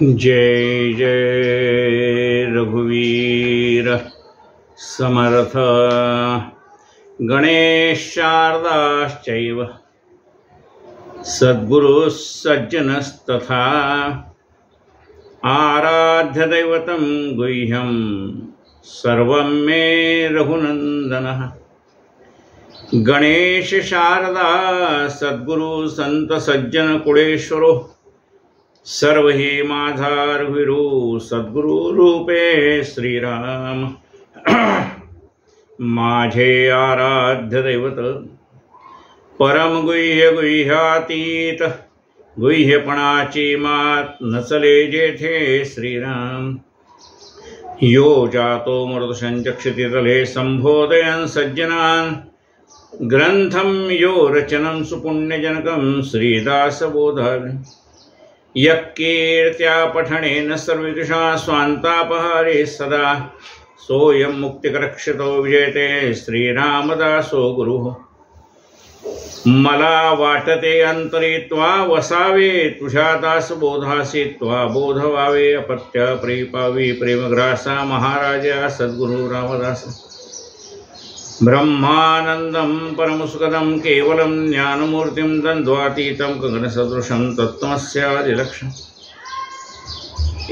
जय जय रघुवीर समर्थ। गणेश शारदाश्चैव सद्गुरुः सज्जनस्तथा आराध्य दैवतं गुह्यं सर्वं मे रघुनन्दनः। गणेश शारदा सद्गुरु संत सज्जन कुळेश्वरो सर्व ही माझा रघुवीरो सद्गुरु रूपे श्रीराम। माझे आराध्य दैवत परम गुह्य गुह्यातीत गुह्यपणाची मात नचले जेथे श्रीराम। यो जातो मृतसंचक्षितितले संबोधयन् सज्जनान् ग्रंथं यो रचनं सुपुण्यजनकं श्रीदासबोधामि। यक्कीर्त्या पठनेन सर्वविदुषा स्वान्तापहारे सदा सोऽयं मुक्तिकरक्षतो विजयते श्रीरामदासो गुरुः। मला वाटते अंतरी त्वा वसावे तुझ्या दासबोधासी त्वा बोध व्हावे अपत्य प्रेपावी प्रेमग्रासा महाराजा सद्गुरु रामदास। ब्रह्मानंदं परमसुखदं केवलं ज्ञानमूर्तिं द्वन्द्वातीतं गगनसदृशं तत्त्वमस्यादिलक्ष्यम्।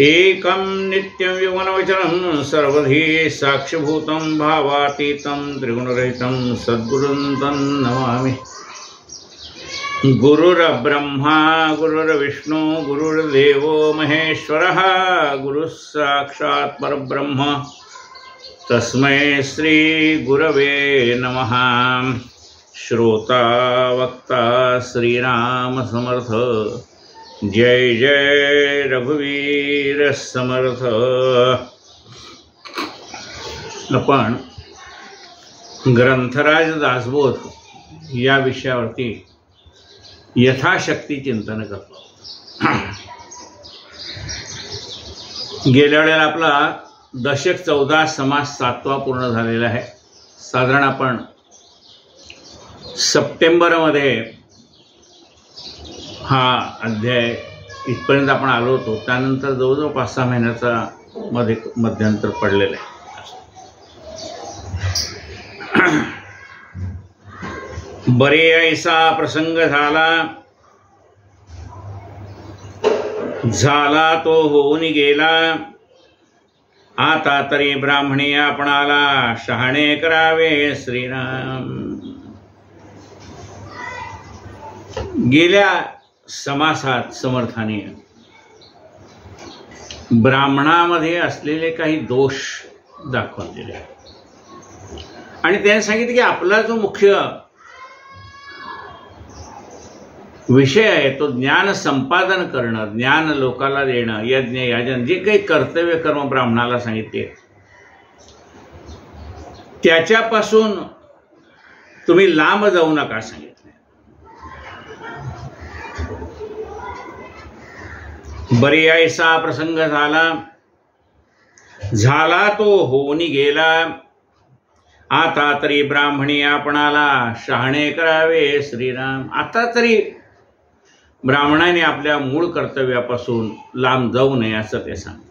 एकं नित्यं विमलवचनं सर्वधी साक्षिभूतं भावातीतं त्रिगुणरहितं सद्गुरुं तं नमामि। गुरुर्ब्रह्मा गुरुर्विष्णु गुरुर्देवो महेश्वरः गुरुः साक्षात् परब्रह्म तस्मै श्री गुरवे नमः। श्रोता वक्ता श्रीराम समर्थ। जय जय रघुवीर समर्थ। आपण ग्रंथराज दासबोध या विषयावरती यथाशक्ती चिंतन करतो। गेल्या वेळेला आपला दशक 14 समास 7वा पूर्ण झालेला आहे। साधारण आपण सप्टेंबरमध्ये हा अध्याय इथपर्यंत आपण आलो होतो। त्यानंतर जवळजवळ 5-6 महिन्याचा मध्यंतर पडलेलं आहे। बरे ऐसा प्रसंग झाला तो होऊन गेला। आता तरी ब्राह्मणी आपणाला शहाणे करावे श्रीराम। गेल्या समासात समर्थाने ब्राह्मणामध्ये असलेले काही दोष दाखवलेले आणि त्याने सांगितले की आपला जो मुख्य विषय आहे तो ज्ञान संपादन करणं, ज्ञान लोकाला देणं, यज्ञ याजन जे काही कर्तव्य कर्म ब्राह्मणाला सांगितले त्याच्यापासून तुम्ही लांब जाऊ नका सांगितले। बरी ऐसा प्रसंग झाला तो होऊन गेला। आता तरी ब्राह्मणी आपणाला शहाणे करावे श्रीराम। आता तरी ब्राह्मणाने आपल्या मूळ कर्तव्यापासून लांब जाऊ नये असं ते सांगतात।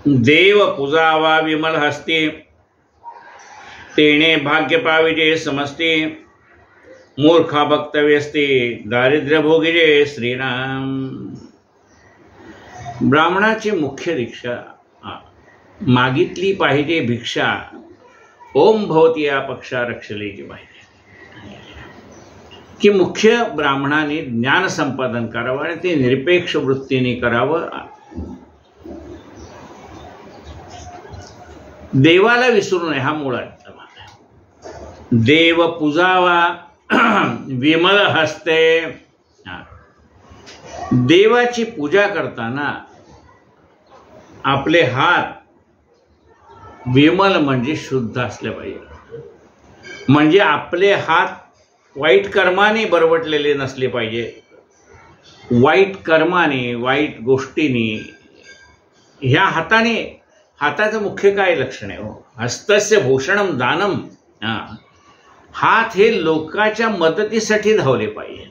देव पूजावा विमल हस्ती तेणे भाग्य पाविजे समजते। मूर्खा भक्तव्यस्ते दारिद्र्य भोगिजे श्रीराम। ब्राह्मणाची मुख्य दीक्षा मागितली पाहिजे भिक्षा ओम भवती या पक्षा रक्षलेची पाहिजे की मुख्य ब्राह्मणाने ज्ञान संपादन करावं आणि ते निरपेक्ष वृत्तीने करावं। देवाला विसरू नये हा मूळ अर्थ। देव पूजावा विमल हस्ते। देवाची पूजा करताना आपले हात विमल म्हणजे शुद्ध असले पाहिजे। म्हणजे आपले हात वाईट कर्माने बरवटलेले नसले पाहिजे। वाईट कर्माने वाईट गोष्टीने ह्या हाताने हाताचं मुख्य काय लक्षण आहे हो? हस्तस्य भूषणम दानम. हात हे लोकांच्या मदतीसाठी धावले पाहिजे.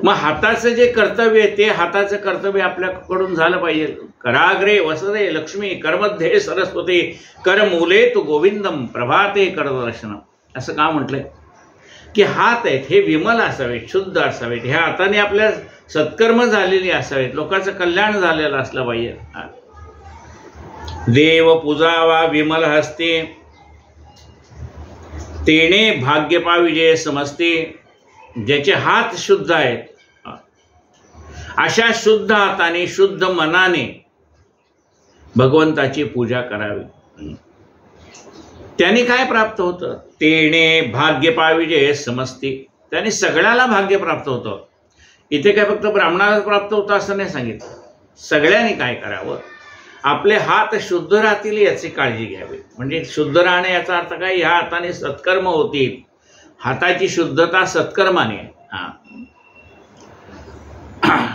मग हाताचं जे कर्तव्य आहे ते हाताचं कर्तव्य आपल्याकडून झालं पाहिजे. कराग्रे वसते लक्ष्मी, करमध्ये सरस्वती, करमूले तू गोविंदम, प्रभाते करदर्शनम. असं का म्हटलंय की हात आहेत हे विमल असावेत, शुद्ध असावेत, ह्या हाताने आपल्या सत्कर्म झालेली असावेत, लोकांचं कल्याण झालेलं असलं पाहिजे. देव पूजावा विमल हस्ते, तेने भाग्य पाविजे समजते. ज्याचे हात शुद्ध आहेत अशा शुद्ध हाताने शुद्ध मनाने भगवंताची पूजा करावी. त्याने काय प्राप्त होतं? तेने भाग्य पाविजे समजते. त्याने सगळ्याला भाग्य प्राप्त होतं. इथे काय फक्त ब्राह्मणाला प्राप्त होतं असं नाही सांगितलं. सगळ्यांनी काय करावं? आपले हात शुद्ध राहतील याची काळजी घ्यावी. म्हणजे शुद्ध राहणे याचा अर्थ काय? ह्या हाताने सत्कर्म होतील. हाताची शुद्धता सत्कर्माने.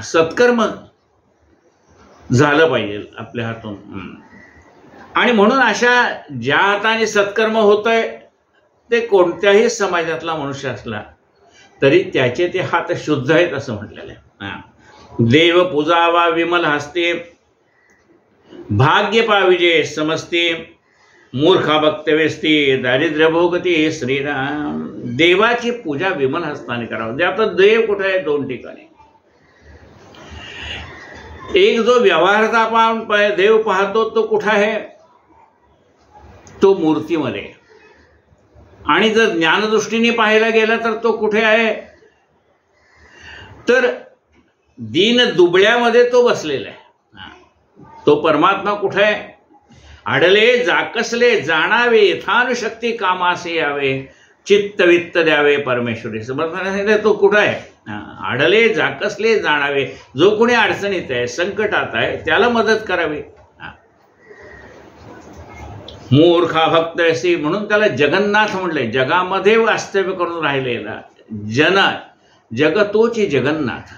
सत्कर्म झालं पाहिजे आपल्या हातून. आणि म्हणून अशा ज्या हाताने सत्कर्म होतंय ते कोणत्याही समाजातला मनुष्य असला तरी त्याचे ते हात शुद्ध आहेत असं म्हटलेलं आहे. देव पूजावा विमल हस्ते, भाग्य पाविजे समजते, मूर्खा भक्तवेस्ती, दारिद्र्य भोगती श्रीराम. देवाची पूजा विमल हस्ताने करावी. आता देव कुठे आहे? दोन ठिकाणी. एक जो व्यवहारात आपण देव पाहतो तो कुठे आहे? तो मूर्तीमध्ये. आणि जर ज्ञानदृष्टीने पाहायला गेला तर तो कुठे आहे? तर दीन दुबळ्यामध्ये तो बसलेला आहे. तो परमात्मा कुठे आहे? आडले जाकसले जाणावे, यथानुशक्ती कामासे यावे, चित्तवित्त द्यावे परमेश्वरी. समर्थाने तो कुठं आहे? आडले जाकसले जाणावे. जो कोणी अडचणीत आहे, संकटात आहे, त्याला मदत करावी. मूर्खा भक्त अशी म्हणून त्याला जगन्नाथ म्हटलंय. जगामध्ये वास्तव्य करून राहिलेला जग तोची जगन्नाथ.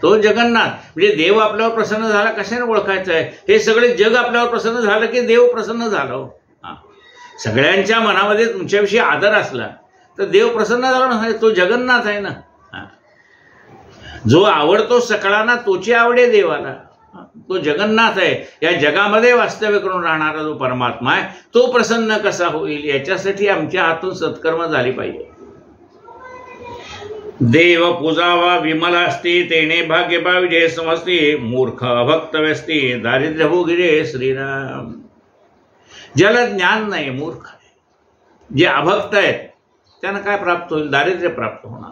तो जगन्नाथ. म्हणजे देव आपल्यावर प्रसन्न झाला कशाने ओळखायचं आहे? हे सगळे जग आपल्यावर प्रसन्न झालं की देव प्रसन्न झालं. सगळ्यांच्या मनामध्ये तुमच्याविषयी आदर असला तर देव प्रसन्न झाला ना. तो जगन्नाथ आहे ना. जो आवडतो सकळांना तोची आवडे देवाला. तो जगन्नाथ आहे. या जगामध्ये वास्तव्य करून राहणारा जो परमात्मा आहे तो प्रसन्न कसा होईल याच्यासाठी आमच्या हातून सत्कर्म झाली पाहिजे. देव पूजावा विमल असती, तेने भाग्य पाविजे समजते, मूर्ख भक्त व्यस्ती, दारिद्र्य भोगिरे श्रीराम. ज्याला ज्ञान नाही मूर्ख आहे. जे अभक्त आहेत त्यांना काय प्राप्त होईल? दारिद्र्य प्राप्त होणार.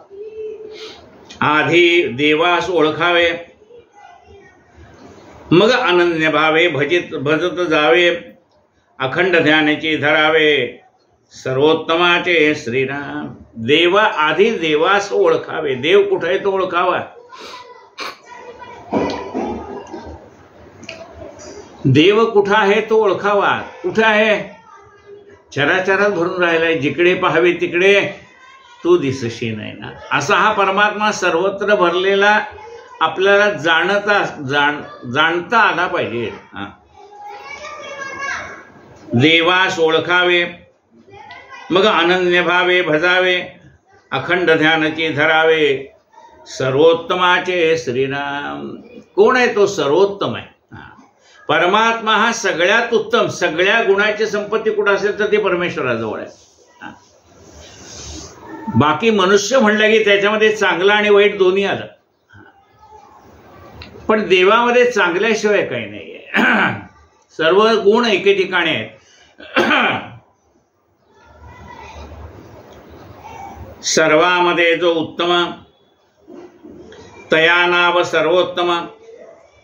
आधी देवास ओळखावे, मग अनन्य भावे भजत जावे, अखंड ध्यानाची धरावे, सर्वोत्तमाचे श्रीराम. देवा आधी देवास ओळखावे. देव कुठे आहे तो ओळखावा. देव कुठं आहे तो ओळखावा. कुठे आहे? चराचरात भरून राहिलाय. जिकडे पाहावे तिकडे तू दिसशी नाही ना. असा हा परमात्मा सर्वत्र भरलेला आपल्याला जाणता आला पाहिजे. देवास ओळखावे, मग अनन्य भावे भजावे, अखंड ध्यानाची धरावे, सर्वोत्तमाचे श्रीराम. कोण आहे तो? सर्वोत्तम आहे. परमात्मा हा सगळ्यात उत्तम. सगळ्या गुणाची संपत्ती कुठं असेल तर ती परमेश्वराजवळ आहे. बाकी मनुष्य म्हणलं की त्याच्यामध्ये चांगलं आणि वाईट दोन्ही आलं. पण देवामध्ये चांगल्याशिवाय काही नाहीये. सर्व गुण एके ठिकाणी आहेत. सर्वामध्ये जो उत्तम, तया नाव सर्वोत्तम,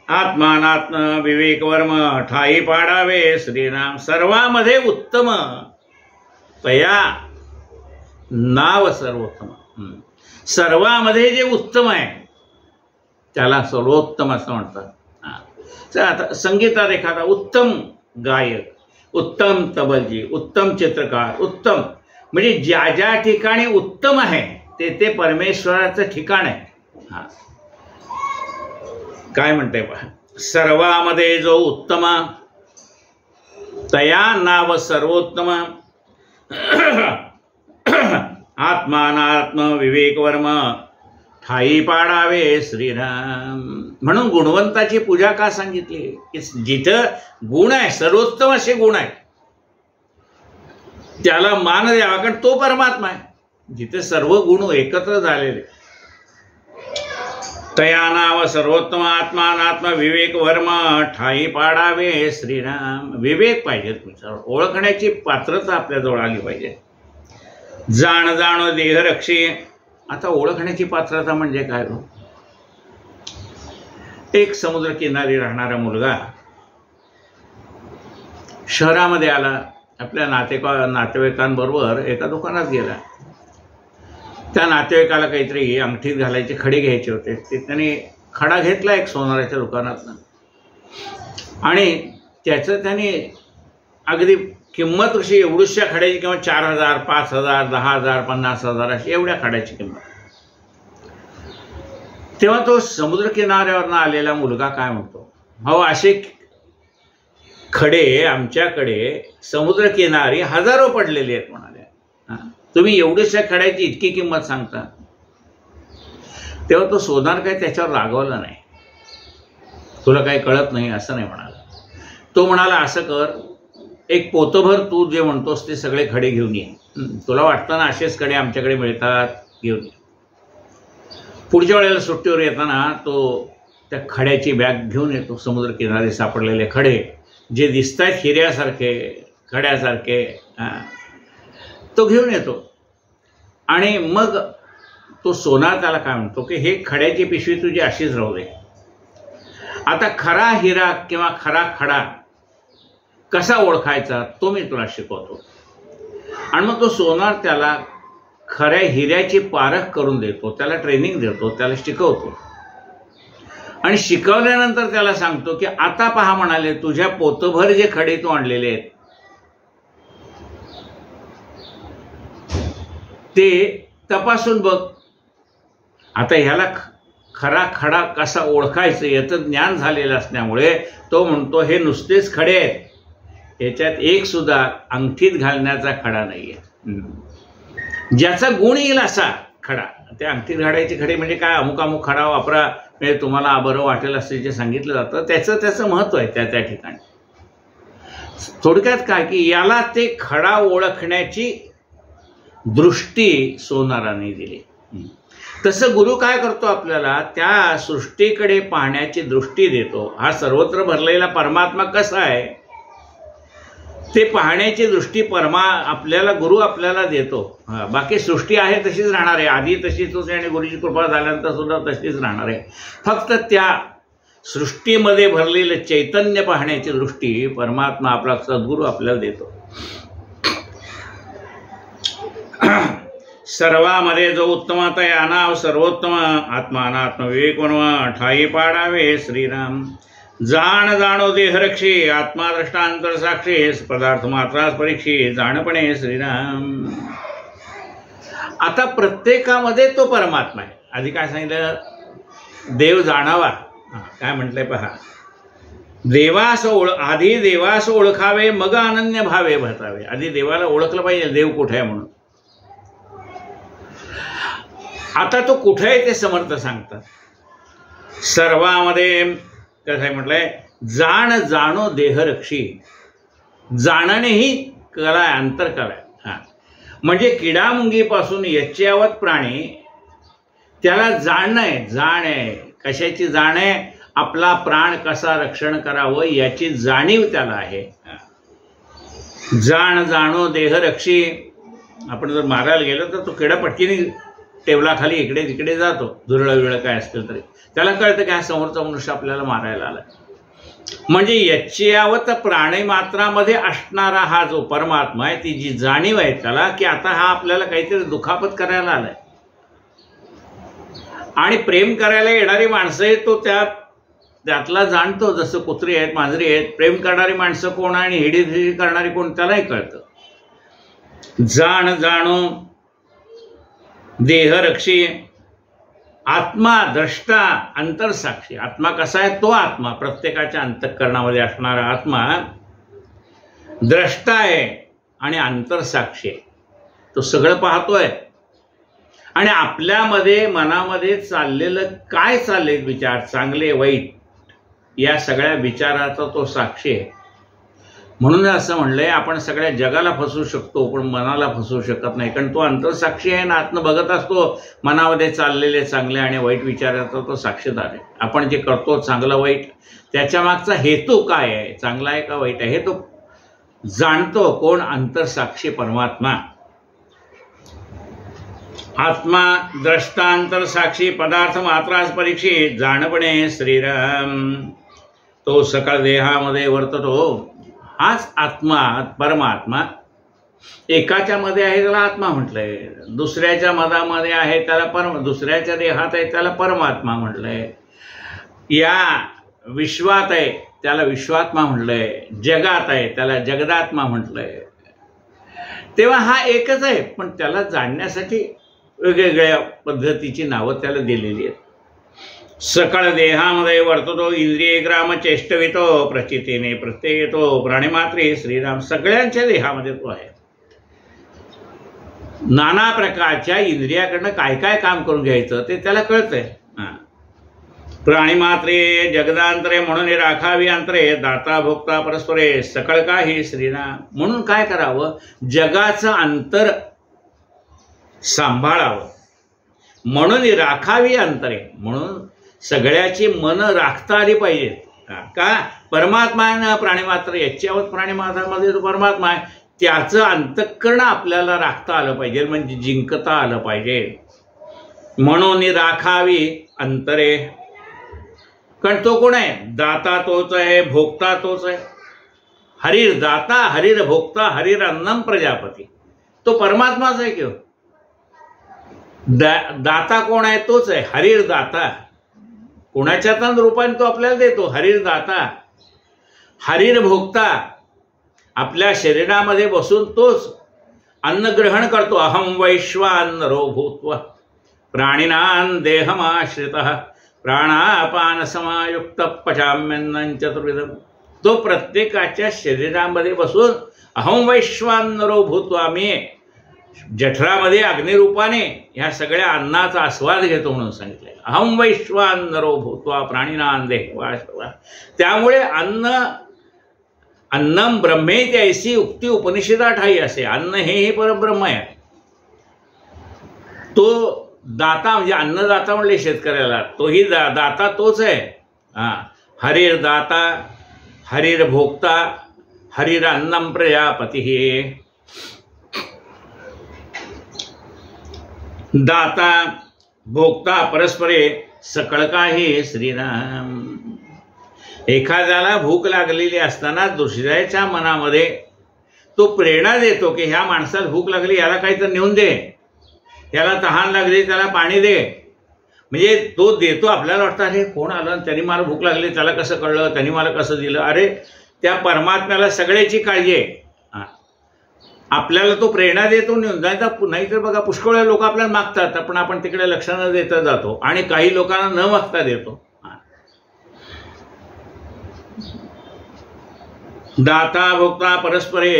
आत्मानात्म विवेक वर्म, ठाई पाडावे श्रीराम. सर्वामध्ये उत्तम, तया नाव सर्वोत्तम. सर्वामध्ये जे उत्तम आहे त्याला सर्वोत्तम असं म्हणतात. आता संगीतात एखादा उत्तम गायक, उत्तम तबलजी, उत्तम चित्रकार, उत्तम म्हणजे ज्या ज्या ठिकाणी उत्तम आहे ते परमेश्वराचं ठिकाण आहे. काय म्हणते पहा, सर्वामध्ये जो उत्तम, तया नाव सर्वोत्तम आत्मानात्म विवेक वर्म ठाई पाडावे श्रीराम. म्हणून गुणवंताची पूजा का सांगितली की जिथं गुण आहे, सर्वोत्तम असे गुण आहेत, त्याला मान द्यावा, कारण तो परमात्मा आहे. जिथे सर्व गुण एकत्र झालेले. तया नाव सर्वोत्तम आत्मानात्म विवेक वर्म ठाई पाडावे श्रीराम. विवेक पाहिजे तुमच्यावर, ओळखण्याची पात्रता आपल्याजवळ आली पाहिजे. जाण जाणो देह रक्षी. आता ओळखण्याची पात्रता म्हणजे काय हो? एक समुद्र किनारी राहणारा मुलगा शहरामध्ये आला, आपल्या नातेवाईकांबरोबर एका दुकानात गेला. त्या नातेवाईकाला काहीतरी अंगठीत घालायचे खडे घ्यायचे होते. ते त्याने खडा घेतला एक सोनाराच्या दुकानातनं आणि त्याचं त्याने अगदी किंमत कशी एवढ्याशा खड्याची किंमत 4,000, 5,000, 10,000, 50,000 अशी एवढ्या खड्याची किंमत. तेव्हा तो समुद्र किनाऱ्यावरनं आलेला मुलगा काय म्हणतो, हो असे खडे आमच्याकडे समुद्र किनारी हजारो पडलेले आहेत म्हणाले, तुम्ही एवढ्याशा खड्याची इतकी किंमत सांगता. तेव्हा तो सोनार काही त्याच्यावर रागवला नाही, तुला काही कळत नाही असं नाही म्हणाला. तो म्हणाला असं कर, एक पोतभर तू जे म्हणतोस ते सगळे खडे घेऊन ये, तुला वाटतं ना असेच खडे आमच्याकडे मिळतात, घेऊन ये. पुढच्या वेळेला सुट्टीवर येताना तो त्या खड्याची बॅग घेऊन येतो. समुद्र किनारी सापडलेले खडे जे दिसतात हिऱ्यासारखे खड्यासारखे तो घेऊन येतो. आणि मग तो सोनार त्याला काय म्हणतो की हे खड्याची पिशवी तुझी अशीच राहू दे. आता खरा हिरा किंवा खरा खडा कसा ओळखायचा तो मी तुला शिकवतो. आणि मग तो सोनार त्याला खऱ्या हिऱ्याची पारख करून देतो, त्याला ट्रेनिंग देतो, त्याला शिकवतो. आणि शिकवल्यानंतर त्याला सांगतो की आता पहा म्हणाले, तुझ्या पोतभर जे खडे तू आणलेले आहेत ते तपासून बघ. आता ह्याला खरा खडा कसा ओळखायचं याचं ज्ञान झालेलं असल्यामुळे तो म्हणतो हे नुसतेच खडे आहेत, याच्यात एक सुद्धा अंगठीत घालण्याचा खडा नाहीये. ज्याचा गुण येईल असा खडा. त्या अंगठीत घालायचे खडे म्हणजे काय, अमुक अमुक खडा वापरा म्हणजे तुम्हाला बरं वाटेल असं जे सांगितलं जातं त्याचं महत्व आहे त्या ठिकाणी. थोडक्यात काय की याला ते खडा ओळखण्याची दृष्टी सोनाराने दिली. तसं गुरु काय करतो, आपल्याला त्या सृष्टीकडे पाहण्याची दृष्टी देतो. हा सर्वत्र भरलेला परमात्मा कसा आहे ते पाहण्याची दृष्टी आपल्याला गुरु आपल्याला देतो. बाकी सृष्टी आहे तशीच राहणार आहे, आधी तशीच होते आणि गुरुची कृपा झाल्यानंतर सुद्धा तशीच राहणार आहे. फक्त त्या सृष्टीमध्ये भरलेलं चैतन्य पाहण्याची दृष्टी परमात्मा आपला सद्गुरू आपल्याला देतो. सर्वामध्ये जो उत्तमता या नाव सर्वोत्तम आत्मानात्म विवेक वनवा ठाई पाडावे श्रीराम. जाण जाणो देहरक्षी आत्मा दृष्टांतर साक्षी पदार्थ मात्रास परीक्षी जाणपणे श्रीराम. आता प्रत्येकामध्ये तो परमात्मा आहे. आधी काय सांगितलं, देव जाणावा. काय म्हटलंय पहा, आधी देवास ओळखावे मग अनन्य भावे भरतावे. आधी देवाला ओळखलं पाहिजे देव कुठे आहे म्हणून. आता तो कुठे आहे ते समर्थ सांगतात. सर्वामध्ये कसं आहे म्हटलंय, जाण जाणो देहरक्षी. जाणणे ही कला आहे, अंतरकला आहे. म्हणजे किडामुंगीपासून यच्च्यावत प्राणी त्याला जाणणं आहे. जाण आहे कशाची जाण आहे, आपला प्राण कसा रक्षण करावं याची जाणीव त्याला आहे. जाण जाणो देहरक्षी. आपण जर मारायला गेलो तर तो किडा पटकीने टेबलाखाली इकडे तिकडे जातो, झुरळं विरळं काय असतील तरी त्याला कळतं की हा समोरचा मनुष्य आपल्याला मारायला आला. म्हणजे यच्च्यावत प्राणीमात्रामध्ये असणारा हा जो परमात्मा आहे, ती जी जाणीव आहे त्याला की आता हा आपल्याला काहीतरी दुखापत करायला आलाय. आणि प्रेम करायला येणारी माणसं आहेत तो त्यातला जाणतो. जसं कुत्री आहेत, मांजरी आहेत, प्रेम करणारी माणसं कोण आणि हिडीधिडी करणारी कोण त्यालाही कळतं. जाण जाणो देहरक्षी आत्मा द्रष्टा अंतरसाक्षी. आत्मा कसा आहे, तो आत्मा प्रत्येकाच्या अंतःकरणामध्ये असणारा आत्मा द्रष्टा आहे आणि अंतरसाक्षी आहे. तो सगळं पाहतोय आणि आपल्यामध्ये मनामध्ये चाललेलं काय चालले विचार, चांगले वाईट, या सगळ्या विचाराचा तो साक्षी आहे. म्हणून असं म्हणलंय, आपण सगळ्या जगाला फसवू शकतो पण मनाला फसवू शकत नाही, कारण तो अंतरसाक्षी आहे ना, आतनं बघत असतो मनामध्ये चाललेले चांगले आणि वाईट विचाराचा तो साक्षीदार आहे. आपण जे करतो चांगलं वाईट, त्याच्या मागचा हेतू काय आहे, चांगला आहे का वाईट आहे, हे तो जाणतो कोण, अंतरसाक्षी परमात्मा. आत्मा द्रष्टांतर साक्षी पदार्थ मात्रास परीक्षित जाणपणे श्रीराम. तो सकळ देहामध्ये वर्ततो. हाच आत्मा परमात्मा. एकाच्या मध्ये आहे त्याला आत्मा म्हटलंय, दुसऱ्याच्या मधामध्ये आहे त्याला दुसऱ्याच्या देहात आहे त्याला परमात्मा म्हटलंय, या विश्वात आहे त्याला विश्वात्मा म्हटलंय, जगात आहे त्याला जगदात्मा म्हटलंय. तेव्हा हा एकच आहे, पण त्याला जाणण्यासाठी वेगवेगळ्या पद्धतीची नावं त्याला दिलेली आहेत. सकळ देहामध्ये वर्ततो इंद्रिय ग्राम चेष्टवितो प्रचितीने प्रत्यय येतो प्राणिमात्री श्रीराम. सगळ्यांच्या देहामध्ये तो आहे. नाना प्रकारच्या इंद्रियाकडनं काय काय काम करून घ्यायचं ते त्याला कळतंय. प्राणिमात्रे जगदांतरे म्हणून राखावी अंतरे दाता भोक्ता परस्परे सकळ काही श्रीराम. म्हणून काय करावं, जगाचं अंतर सांभाळावं, म्हणून राखावी अंतरे, म्हणून सगळ्याची मन राखता आली पाहिजेत. का, परमात्मा आहे ना प्राणिमात्र, याच्यावर प्राणिमात्रामध्ये तो परमात्मा आहे, त्याचं अंतःकरण आपल्याला राखता आलं पाहिजे, म्हणजे जिंकता आलं पाहिजे. म्हणून राखावी अंतरे. कारण तो कोण आहे, दाता तोच आहे, भोक्ता तोच आहे. हरीर दाता हरीर भोक्ता हरीर अन्नम प्रजापती. तो परमात्माच आहे किंवा दाता कोण आहे, तोच आहे हरीर दाता. कोणाच्या तन रूपाने तो आपल्याला देतो, हरीर दाता. हरीर भोक्ता, आपल्या शरीरामध्ये बसून तोच अन्न ग्रहण करतो. अहम वैश्वानरो भूत्वा प्राणिनां देहमाश्रितः प्राणापान समायुक्त पचाम्यन्नं चतुर्विधम. तो प्रत्येकाच्या शरीरामध्ये बसून अहम वैश्वानरो भूत्वा, मी जठरामध्ये अग्निरूपाने ह्या सगळ्या अन्नाचा आस्वाद घेतो म्हणून सांगितले. अहम वैश्वानरो भूत्वा प्राणिनां देहमाश्रितः. त्यामुळे अन्नम ब्रह्मेति ऐसी उक्ती उपनिषदात ठाई असे. अन्न हे परब्रह्म आहे. तो दाता म्हणजे अन्नदाता म्हणले शेतकऱ्याला, तोही दाता तोच आहे. हरीर दाता हरीर भोक्ता हरीर अन्नम प्रजापती. दाता भोक्ता परस्परे सकळ काही श्रीराम. एखाद्याला भूक लागलेली असताना दुसऱ्याच्या मनामध्ये तो प्रेरणा देतो की ह्या माणसाला भूक लागली, याला काहीतरी नेऊन दे, याला तहान लागली त्याला पाणी दे. म्हणजे तो देतो. आपल्याला वाटतं अरे कोण आलं, त्यांनी मला भूक लागली, त्याला कसं कळलं, त्यांनी मला कसं दिलं. अरे त्या परमात्म्याला सगळ्याची काळजी आहे. आपल्याला तो प्रेरणा देतो. नाहीतर बघा पुष्कळ लोक आपल्याला मागतात, पण आपण तिकडे लक्ष न देता जातो आणि काही लोकांना न मागता देतो. दाता भोक्ता परस्परे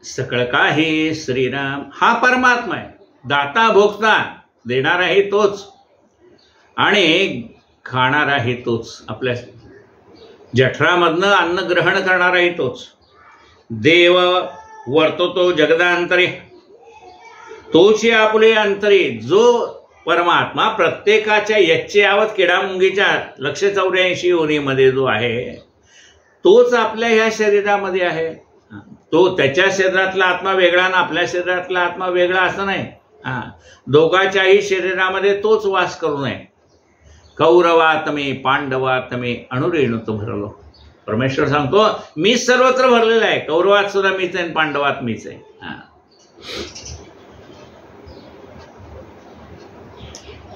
सकळ काही श्रीराम. हा परमात्मा आहे. दाता भोक्ता, देणाराही तोच आणि खाणाराही तोच. आपल्या जठरामधनं अन्न ग्रहण करणाराही तोच. देव वर्ततो जगदांतरे तोची आपुले अंतरे. जो परमात्मा प्रत्येकाच्या यच्चेयावत किडामुंगीच्या 184 योनीमध्ये जो आहे, तोच आपल्या ह्या शरीरामध्ये आहे. तो त्याच्या शरीरातला आत्मा वेगळा ना आपल्या शरीरातला आत्मा वेगळा असं नाही. दोघाच्याही शरीरामध्ये तोच वास करू नये. कौरवात मी पांडवात मी अणुरेणूत भरलो. परमेश्वर सांगतो मी सर्वत्र भरलेला आहे. कौरवात सुद्धा मीच आहे, पांडवात मीच आहे.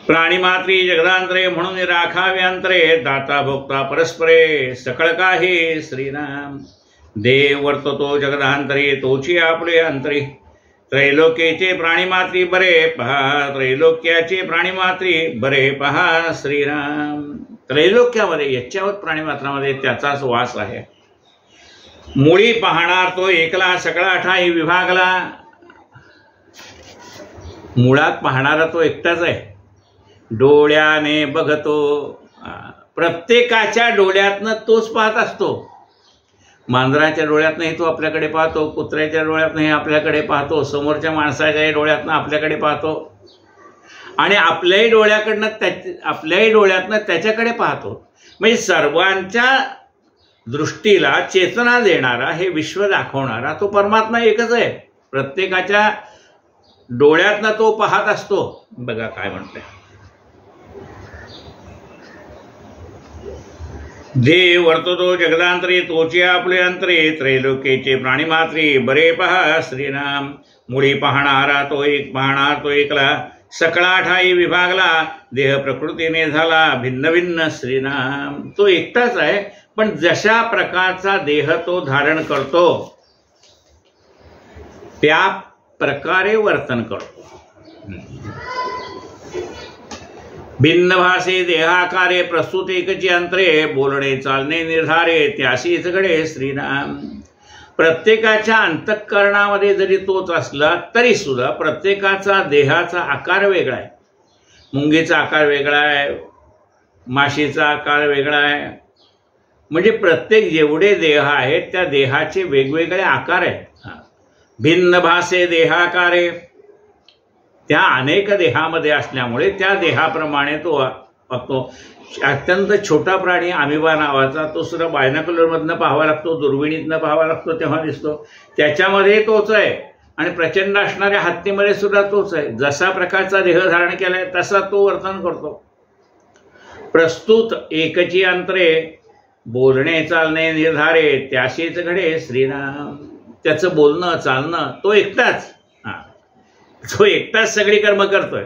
प्राणिमात्री जगदांतरे म्हणून राखावे अंतरे दाता भोक्ता परस्परे सकळ काही श्रीराम. देव वर्ततो जगदांतरे तोची आपले अंतरे. त्रैलोक्याचे प्राणिमात्री बरे पहा, त्रैलोक्याचे प्राणिमात्री बरे पहा श्रीराम. त्रैलोक्यामध्ये याच्यावर प्राणिमात्रामध्ये त्याचाच वास आहे. मुळी पाहणार तो एकला सकळा ठाई विभागला. मुळात पाहणारा तो एकटाच आहे. डोळ्याने बघतो, प्रत्येकाच्या डोळ्यातनं तोच पाहत असतो. मांजराच्या डोळ्यातनंही तो आपल्याकडे पाहतो, कुत्र्याच्या डोळ्यातनंही आपल्याकडे पाहतो, समोरच्या माणसाच्याही डोळ्यातनं आपल्याकडे पाहतो आणि आपल्याही डोळ्यातनं त्याच्याकडे पाहतो. म्हणजे सर्वांच्या दृष्टीला चेतना देणारा, हे विश्व दाखवणारा तो परमात्मा एकच आहे. प्रत्येकाच्या डोळ्यातनं तो पाहत असतो. बघा काय म्हणतोय, देव वर्ततो जगदांतरे तोचे आपले अंतरे, त्रैलोक्येचे प्राणी मात्रे बरे पहा श्रीराम. मुळी पाहणारा तो एक, पाहणार तो एकला, सकळा ठाई विभागला, देह प्रकृतीने झाला भिन्न भिन्न श्रीराम. तो एकटाच आहे, पण जशा प्रकारचा देह तो धारण करतो त्या प्रकारे वर्तन करतो. भिन्न भाषे देहाकारे प्रस्तुत एकची अंतरे, बोलणे चालणे निर्धारे त्याशीच घडे श्रीराम. प्रत्येकाच्या अंतःकरणामध्ये जरी तोच असला तरी सुद्धा प्रत्येकाचा देहाचा आकार वेगळा आहे. मुंगीचा आकार वेगळा आहे, माशीचा आकार वेगळा आहे. म्हणजे प्रत्येक जेवढे देह आहेत त्या देहाचे वेगवेगळे आकार आहेत. भिन्न भाषे देहाकारे, त्या अनेक देहामध्ये असल्यामुळे त्या देहाप्रमाणे तो बघतो. अत्यंत छोटा प्राणी अमिबा नावाचा, तो सुद्धा बायनाक्युलरमधनं पाहावा लागतो, दुर्बिणीतनं पाहावा लागतो तेव्हा दिसतो. त्याच्यामध्ये तोच आहे. आणि प्रचंड असणाऱ्या हत्तीमध्ये सुद्धा तोच आहे. जसा प्रकारचा देह धारण केलाय तसा तो वर्तन करतो. प्रस्तुत एकची अंतरे, बोलणे चालणे निर्धारे त्याशीच घडे श्रीराम. त्याचं बोलणं चालणं तो एकटाच, तो एकटाच सगळी कर्म करतोय.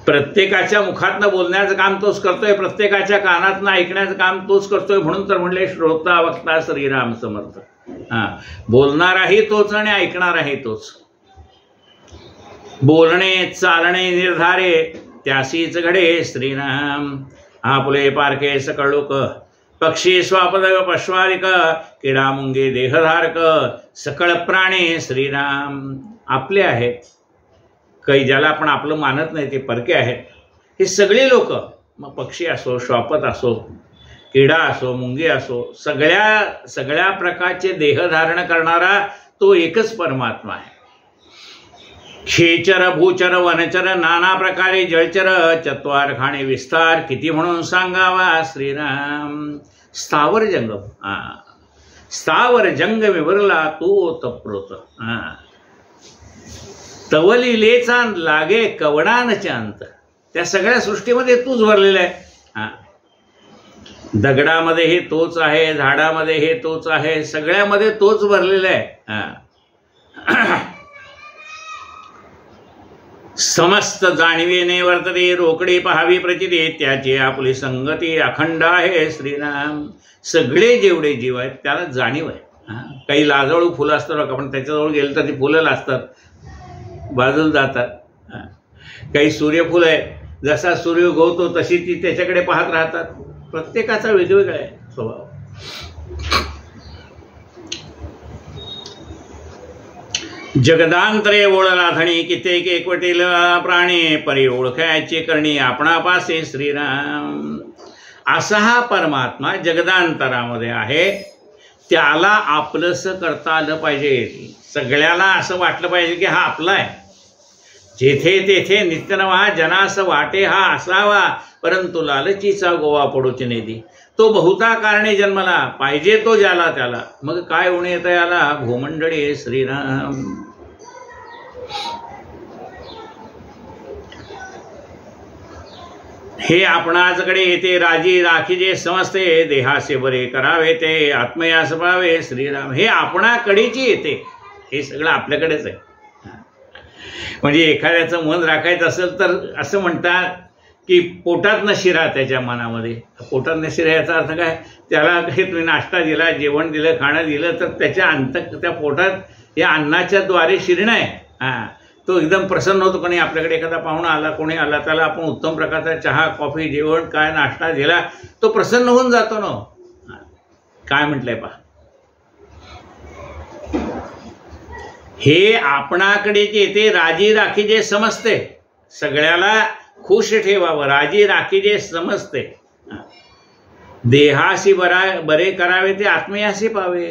प्रत्येकाच्या मुखातनं बोलण्याचं काम तोच करतोय, प्रत्येकाच्या कानातनं ऐकण्याचं काम तोच करतोय. म्हणून तर म्हणले श्रोता वक्ता श्रीराम समर्थ. बोलणाराही तोच आणि ऐकणाराही तोच. बोलणे चालणे निर्धारे त्याशीच घडे श्रीराम. आपुले पारखे सकळ लोक, पक्षी स्वापदव पश्वादिक, किडा मुंगे देहधारक, सकळ प्राणी श्रीराम. आपले आहेत, काही ज्याला आपण आपलं मानत नाही ते परके आहेत. हे सगळे लोक, मग पक्षी असो, श्वापद असो, किडा असो, मुंगी असो, सगळ्या प्रकारचे देह धारण करणारा तो एकच परमात्मा आहे. खेचर भूचर वनचर नाना प्रकारे जळचर, चत्वार खाणे विस्तार किती म्हणून सांगावा श्रीराम. स्थावर जंगम, स्थावर जंग विवरला तो तप्रोत, तवलिलेचा लागे कवडानच्या अंत. त्या सगळ्या सृष्टीमध्ये तूच भरलेला आहे. दगडामध्ये हे तोच आहे, झाडामध्ये हे तोच आहे, सगळ्यामध्ये तोच भरलेला आहे. समस्त जाणीवेने वर्तते, रोकडे पहावी प्रचिते, त्याची आपली संगती अखंड आहे श्रीराम. सगळे जेवढे जीव आहेत त्याला जाणीव आहे. काही लाजळू फुलं असतात बघा, आपण त्याच्याजवळ गेलं तर ती फुलं लाजतात, बाजूला जातात. काही सूर्यफुलं आहे, जसा सूर्य उगवतो तशी ती त्याच्याकडे पाहत राहतात. प्रत्येकाचा वेगवेगळा आहे स्वभाव. जगदांतरे ओळला धणी, कित्येक एकवटील प्राणी, परी ओळखायची करणी आपणापासे श्रीराम. असा हा परमात्मा जगदांतरामध्ये आहे. त्याला आपलंसं करता आलं पाहिजे. सगळ्याला असं वाटलं पाहिजे की हा आपला आहे. जेथे तेथे नित्यनवा जनास वाटे हा असावा, परंतु लालचीचा गोवा पडूच नेदी. तो बहुता कारणे जन्मला, पाहिजे तो ज्याला त्याला, मग काय उणे येतं याला भूमंडळी श्रीराम. हे आपणाचकडे येते राजी राखीजे समजते, देहासे बरे करावे ते आत्मयास पावे श्रीराम. हे आपणाकडेची येते, हे सगळं आपल्याकडेच आहे. म्हणजे एखाद्याचं मन राखायचं असेल तर असं म्हणतात की पोटात न शिरा त्याच्या मनामध्ये. पोटात न शिरा याचा अर्थ काय, त्याला काही तुम्ही नाश्ता दिला, जेवण दिलं, खाणं दिलं तर त्याच्या त्या पोटात या अन्नाच्या द्वारे शिरणं आहे. तो एकदम प्रसन्न होतो. कोणी आपल्याकडे एखादा पाहुणा आला, कोणी आला, त्याला आपण उत्तम प्रकारचा चहा, कॉफी, जेवण, काय नाश्ता दिला, तो प्रसन्न होऊन जातो ना. काय म्हटलंय पहा, हे आपणाकडे जे ते राजी राखी जे समजते, सगळ्याला खुश ठेवावं, राजी राखी जे समजते, देहाशी बरे करावे ते आत्मयाशी पावे.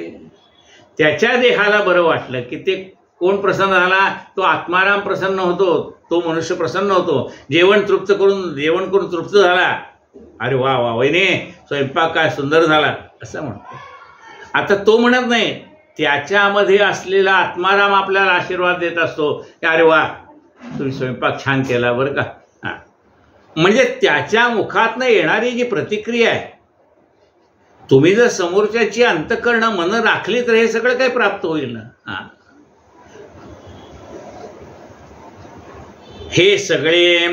त्याच्या देहाला बरं वाटलं की ते कोण प्रसन्न झाला, तो आत्माराम प्रसन्न होतो, तो मनुष्य प्रसन्न होतो. जेवण करून तृप्त झाला, अरे वा वा वहिनी स्वयंपाक काय सुंदर झाला असं म्हणतो. आता तो म्हणत नाही, त्याच्यामध्ये असलेला आत्माराम आपल्याला आशीर्वाद देत असतो की अरे वा तुम्ही स्वयंपाक छान केला बरं का. म्हणजे त्याच्या मुखातनं येणारी जी प्रतिक्रिया आहे, तुम्ही जर समोरच्याची अंतःकरण मन राखली तर हे सगळं काही प्राप्त होईल ना. हे सगळे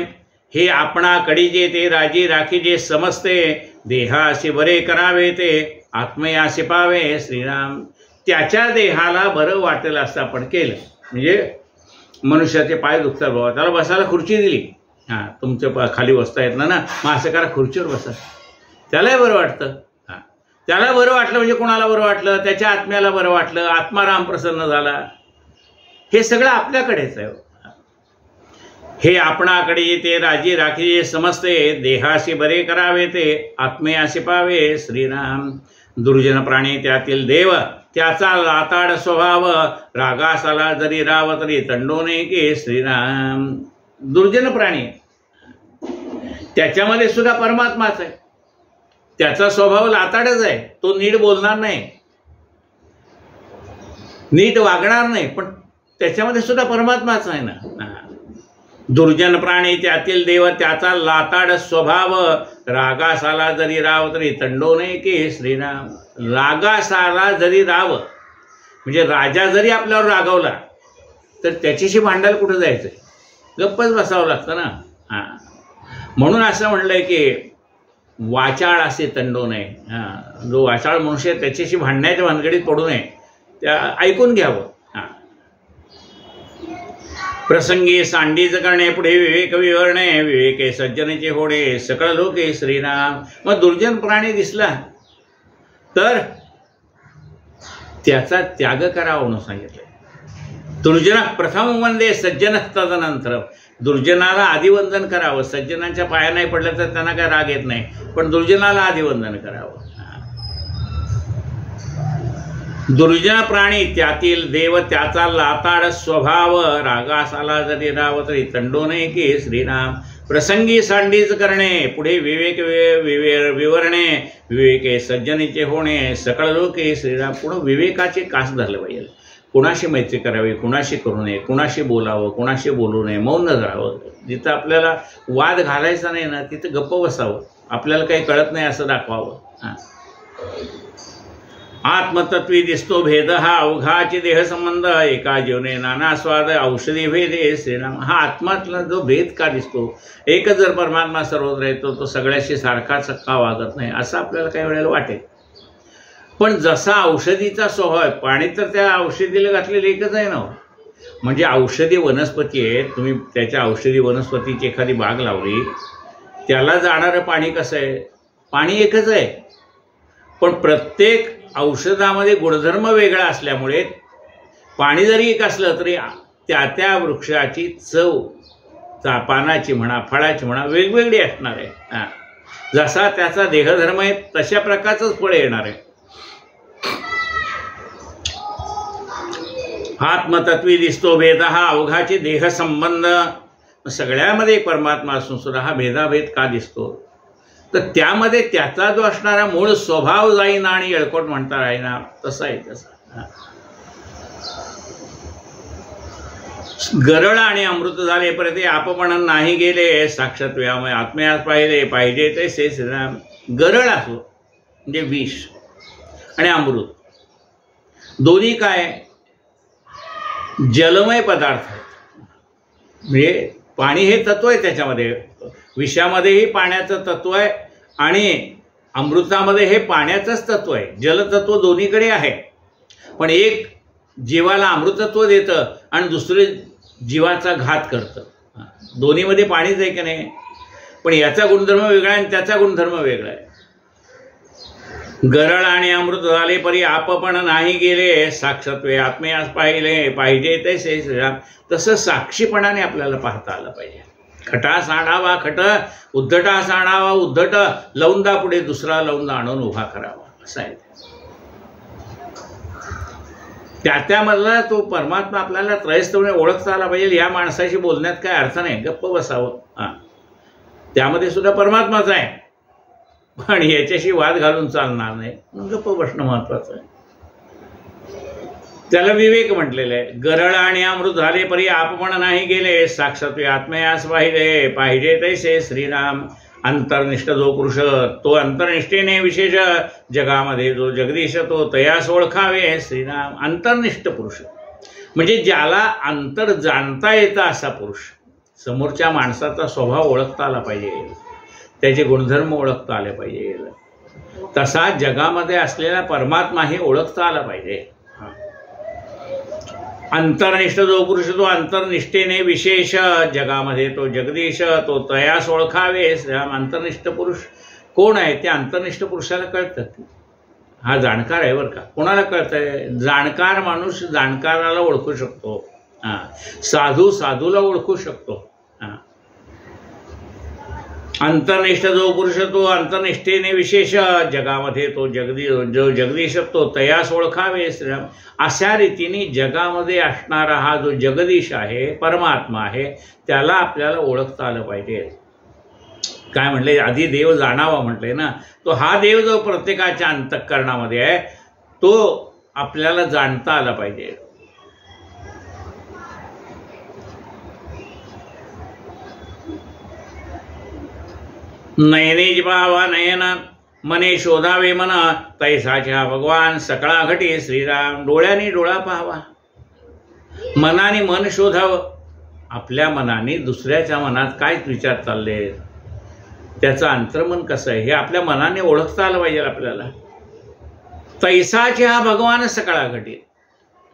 हे आपणाकडे जे ते राजी राखी जे समजते, देहाशी बरे करावे ते आत्मयाशी पावे श्रीराम. त्याच्या देहाला बरं वाटेल असं आपण केलं. म्हणजे मनुष्याचे पाय दुखतात बाबा, त्याला बसायला खुर्ची दिली, तुमच्या खाली बसता येत ना, मग असं करा खुर्चीवर बसा, त्यालाही बरं वाटतं. त्याला बरं वाटलं म्हणजे कोणाला बरं वाटलं, त्याच्या आत्म्याला बरं वाटलं, आत्माराम प्रसन्न झाला. हे सगळं आपल्याकडेच आहे. हे आपणाकडे ते राजी राखी समजते, देहाशी बरे करावे ते आत्मयाशी पावे श्रीराम. दुर्जन प्राणी त्यातील देव, त्याचा लाताड स्वभाव, रागासाला जरी राव तरी तंडोने के श्रीराम. दुर्जन प्राणी त्याच्यामध्ये सुद्धा परमात्माच आहे, त्याचा स्वभाव लाताडच आहे, तो नीट बोलणार नाही, नीट वागणार नाही, पण त्याच्यामध्ये सुद्धा परमात्माच आहे ना. दुर्जन प्राणी त्यातील देव, त्याचा लाताड स्वभाव, रागासाला जरी राव तरी तंडोने के श्रीराम. रागासाला जरी राव म्हणजे राजा जरी आपल्यावर रागावला तर त्याच्याशी भांडायला कुठं जायचंय, गप्पच बसावं लागतं ना. म्हणून असं म्हणलंय की वाचाळ असे तंडो नये. जो वाचाळ मनुष्य आहे त्याच्याशी भांडण्याच्या भानगडीत पडू नये, त्या ऐकून घ्यावं. प्रसंगी सांडीच करणे, पुढे विवेक विवरणे, विवेके सज्जनेचे होणे, सकळ लोके श्रीराम. मग दुर्जन प्राणी दिसला तर त्याचा त्याग करावा म्हणून सांगितलंय. दुर्जन प्रथम वंदे सज्जन तदनंतर. दुर्जनाला आदिवंदन करावं, सज्जनांच्या पाया नाही पडलं तर त्यांना काय राग येत नाही, पण दुर्जनाला आदिवंदन करावं. दुर्जन प्राणी त्यातील देव, त्याचा लाताड स्वभाव, रागासाला जरी राव तरी तंडोने की श्रीराम. प्रसंगी सांडीच करणे, पुढे विवेक विवरणे, विवेके सज्जनीचे होणे, सकळ लोके श्रीराम. पुढे विवेकाचे कास धरले पाहिजे. कुणाशी मैत्री करावी, कुणाशी करू नये, कुणाशी बोलावं, कुणाशी बोलू नये, मौन राहावं. जिथं आपल्याला वाद घालायचा नाही ना तिथं गप्प बसावं, आपल्याला काही कळत नाही असं दाखवावं. आत्मतत्वी दिसतो भेद, हा अवघाची देह संबंध, एका जीवने नाना स्वाद, औषधी भेदे श्रीराम. हा आत्मातला जो भेद का दिसतो, एकच जर परमात्मा सर्वत्र येतो तो सगळ्याशी सारखाच का वागत नाही असं आपल्याला काही वेळेला वाटेल. पण जसा औषधीचा स्वभाव आहे, पाणी तर त्या औषधीला घातलेलं एकच आहे ना. म्हणजे औषधी वनस्पती आहे, तुम्ही त्याच्या औषधी वनस्पतीची एखादी बाग लावली, त्याला जाणारं पाणी कसं आहे, पाणी एकच आहे. पण प्रत्येक औषधामध्ये गुणधर्म वेगळा असल्यामुळे पाणी जरी एक असलं तरी त्या त्या वृक्षाची चव, पानाची म्हणा फळाची म्हणा वेगवेगळी असणार आहे. जसा त्याचा देहधर्म आहे तशा प्रकारचंच फळ येणार आहे. आत्मतत्वी दिसतो भेद, हा अवघाचे देह संबंध. सगळ्यामध्ये परमात्मा असून सुद्धा हा भेदाभेद का दिसतो, तर त्यामध्ये त्याचा जो असणारा मूळ स्वभाव जाईना आणि येळकोट म्हणता राहीना तसा आहे. तसा गरळ आणि अमृत झाले परत आपपण नाही गेले, साक्षात व्यामय आत्म्यात पाहिले, पाहिजे ते श्रीराम. गरळ असो म्हणजे विष आणि अमृत दोन्ही काय जलमय पदार्थ आहेत. म्हणजे पाणी हे तत्व आहे, त्याच्यामध्ये विषामध्येही पाण्याचं तत्व आहे आणि अमृतामध्ये हे पाण्याचंच तत्व आहे. जलतत्व दोन्हीकडे आहे, पण एक जीवाला अमृतत्व देतं आणि दुसरे जीवाचा घात करतं. दोन्हीमध्ये पाणीच आहे की नाही, पण याचा गुणधर्म वेगळा आहे आणि त्याचा गुणधर्म वेगळा आहे. गरळ आणि अमृत झाले परी आप पण नाही गेले, साक्षात्वे आत्म्यास पाहिले पाहिजे तैसे श्रीराम. तसं साक्षीपणाने आपल्याला पाहता आलं पाहिजे. खटास आणावा खट, उद्धटास आणावा उद्धट, लवंदा पुढे दुसरा लवंदा आणून उभा करावा, असं आहे. त्यामधला तो परमात्मा आपल्याला त्रयस्थपणे ओळखता आला पाहिजे. या माणसाशी बोलण्यात काय अर्थ नाही, गप्प बसावं. त्यामध्ये सुद्धा परमात्माच आहे, पण याच्याशी वाद घालून चालणार नाही, गप्प बसणं महत्वाचं आहे. त्याला विवेक म्हटलेलं आहे. गरळ आणि अमृत झाले परी आप पण नाही गेले, साक्षात आत्मयास पाहिले पाहिजे तैसे श्रीराम. अंतर्निष्ठ जो पुरुष तो अंतर्निष्ठेने विशेष जगामध्ये जो जगदीश तो तयास ओळखावे श्रीराम. अंतर्निष्ठ पुरुष म्हणजे ज्याला अंतर जाणता येतं असा पुरुष. समोरच्या माणसाचा स्वभाव ओळखता आला पाहिजे, त्याचे गुणधर्म ओळखता आले पाहिजे, तसा जगामध्ये असलेला परमात्माही ओळखता आला पाहिजे. अंतर्निष्ठ जो पुरुष तो अंतर्निष्ठेने विशेष जगामध्ये तो जगदीश तो तयास ओळखावे. अंतर्निष्ठ पुरुष कोण आहे? त्या अंतर्निष्ठ पुरुषाला कळतं. हा जाणकार आहे बरं का. कोणाला कळतंय? जाणकार माणूस जाणकाराला ओळखू शकतो, साधू साधूला ओळखू शकतो. अंतर्निष्ठ जो पुरुष तो अंतर्निष्ठेने विशेष जगामध्ये तो जगदीश तो तयास ओळखावे श्रीराम. अशा रीतीने जगामध्ये असणारा हा जो जगदीश आहे परमात्मा आहे त्याला आपल्याला ओळखता आलं पाहिजे. काय म्हटले? आधी देव जाणावा म्हटले ना. तो हा देव जो प्रत्येकाच्या अंतःकरणामध्ये आहे तो आपल्याला जाणता आला पाहिजे. नयने पाहावा नयन, मने शोधावे मन, तैसाच्या भगवान सकळा घटी श्रीराम. डोळ्याने डोळा पाहावा, मनाने मन शोधावं. आपल्या मनाने दुसऱ्याच्या मनात काय विचार चालले, त्याचं अंतर्मन कसं आहे हे आपल्या मनाने ओळखता आलं पाहिजे आपल्याला. तैसाचे हा भगवान सकळा घटी.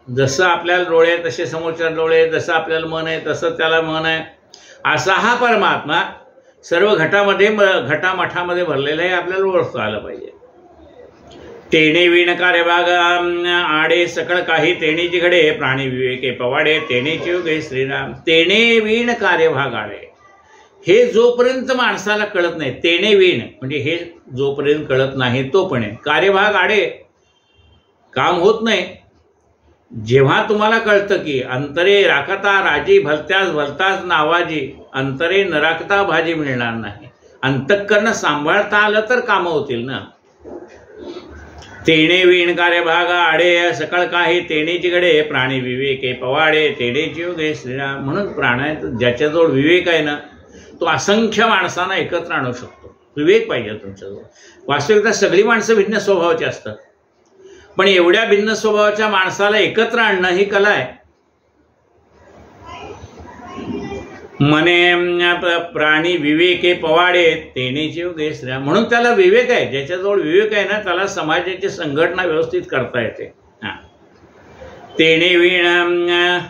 जसं आपल्याला डोळे आहे तसे समोरच्या डोळे, जसं आपल्याला मन आहे तसं त्याला मन आहे, असा हा परमात्मा सर्व घटामठामध्ये भरलेलं आहे, आपल्याला ओळखता आलं पाहिजे. तेणे वीण कार्यभाग आडे सकळ काही तेणेची घडे, प्राणी विवेके पवाडे तेणेची युगे श्रीराम. तेणे वीण कार्यभाग आडे, हे जोपर्यंत माणसाला कळत नाही, तेणे वीण म्हणजे हे जोपर्यंत कळत नाही तोपर्यंत कार्यभाग आडे, काम होत नाही. जेव्हा तुम्हाला कळतं की अंतरे राखता राजी भलत्यास भलताच नावाजी, अंतरे न राखता भाजी मिळणार नाही. अंतःकरण सांभाळता आलं तर कामं होतील ना. तेणे वीण कार्यभाग आडे सकळ काही तेणेची घडे, प्राणी विवेके पवाडे तेणेची युगे श्रीराम. म्हणून प्राणात ज्याच्याजवळ विवेक आहे ना तो असंख्य माणसांना एकत्र आणू शकतो. विवेक पाहिजे तुमच्याजवळ. वास्तविकता सगळी माणसं भिन्न स्वभावाची असतात, पण एवढ्या भिन्न स्वभावाच्या माणसाला एकत्र आणणं ही कला आहे. मने प्राणी विवेके पवाडे तेणेची युगे श्रीराम. म्हणून त्याला विवेक आहे. ज्याच्याजवळ विवेक आहे ना त्याला समाजाची संघटना व्यवस्थित करता येते. तेणे वीण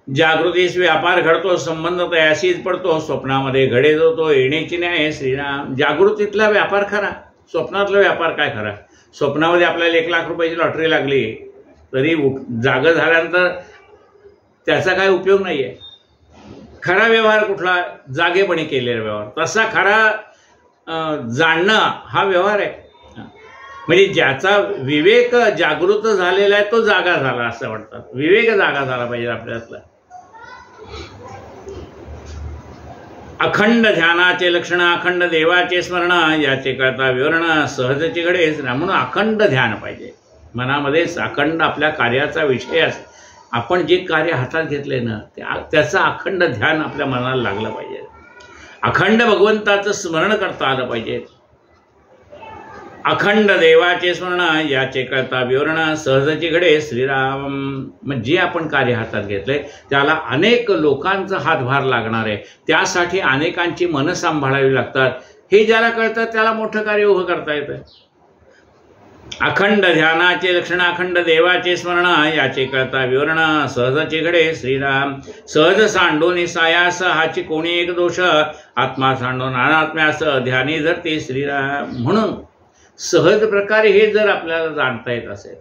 जागृतीस व्यापार घडतो, संबंध तयाशीच पडतो, स्वप्नामध्ये घडे जो तो येण्याची न्याय श्रीराम. जागृतीतला व्यापार खरा, स्वप्नातला व्यापार काय खरा? स्वप्नामध्ये आपल्याला 1 लाख रुपयाची लॉटरी लागली तरी जागं झाल्यानंतर त्याचा काय उपयोग नाही आहे. खरा व्यवहार कुठला? जागेपणी केलेला व्यवहार. तसा खरा जाणणं हा व्यवहार आहे. म्हणजे ज्याचा विवेक जागृत झालेला आहे तो जागा झाला असं वाटतं. विवेक जागा झाला पाहिजे आपल्यातला. अखंड ध्यानाचे लक्षण, अखंड देवाचे स्मरण, याचे करता विवरण सहजची घडे. म्हणून अखंड ध्यान पाहिजे मनामध्ये. अखंड आपल्या कार्याचा विषय असतो. आपण जे कार्य हातात घेतले ना त्याचं अखंड ध्यान आपल्या मनाला लागलं पाहिजे. अखंड भगवंताचं स्मरण करता आलं पाहिजे. अखंड देवाचे स्मरण, याचे करता विवरण सहजची घडे श्रीराम. म्हणजे जे आपण कार्य हातात घेतले त्याला अनेक लोकांचा हातभार लागणार आहे. त्यासाठी अनेकांची मनं सांभाळावी लागतात. हे ज्याला कळतं त्याला मोठं कार्य उभं करता येतं. अखंड ध्यानाचे लक्षण, अखंड देवाचे स्मरण, याचे करता विवरण सहजचे घडे श्रीराम. सहज सांडोनी सायास, हाची कोणी एक दोष, आत्मा सांडून अनात्म्यास ध्यानी धरते श्रीराम. म्हणून सहज प्रकारे हे जर आपल्याला जाणता येत असेल